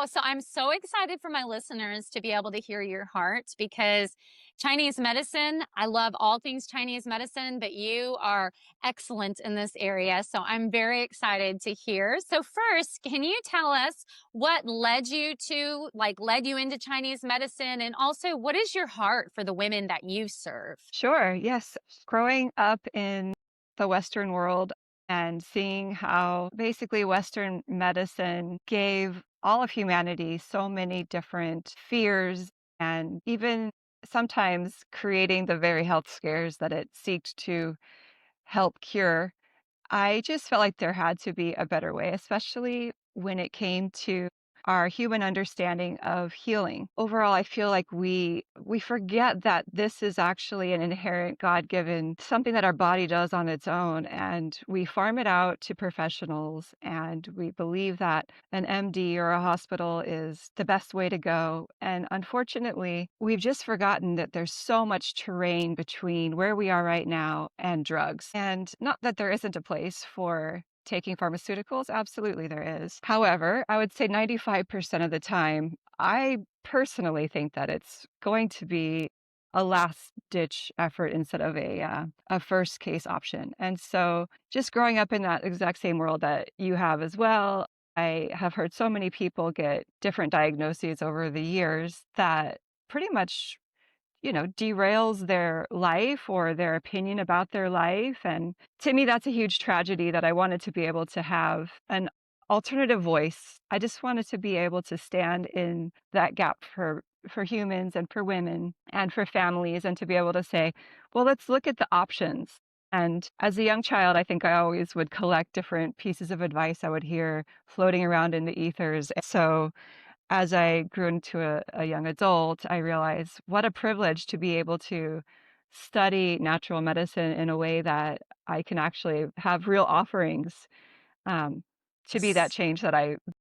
Wow. So I'm so excited for my listeners to be able to hear your heart because Chinese medicine, I love all things Chinese medicine, but you are excellent in this area. So I'm very excited to hear. So, first, can you tell us what led you into Chinese medicine? And also, what is your heart for the women that you serve? Sure, yes. Growing up in the Western world and seeing how basically Western medicine gave all of humanity so many different fears and even sometimes creating the very health scares that it seeked to help cure. I just felt like there had to be a better way, especially when it came to our human understanding of healing. Overall, I feel like we forget that this is actually an inherent God-given something that our body does on its own, and we farm it out to professionals, and we believe that an MD or a hospital is the best way to go. And unfortunately, we've just forgotten that there's so much terrain between where we are right now and drugs. And not that there isn't a place for taking pharmaceuticals, absolutely there is. However, I would say 95% of the time, I personally think that it's going to be a last ditch effort instead of a first case option. And so just growing up in that exact same world that you have as well, I have heard so many people get different diagnoses over the years that pretty much, derails their life or their opinion about their life. And to me, that's a huge tragedy that I wanted to be able to have an alternative voice. I just wanted to be able to stand in that gap for humans and for women and for families and to be able to say, well, let's look at the options. And as a young child, I think I always would collect different pieces of advice I would hear floating around in the ethers. So as I grew into a young adult, I realized what a privilege to be able to study natural medicine in a way that I can actually have real offerings um, to be that change that I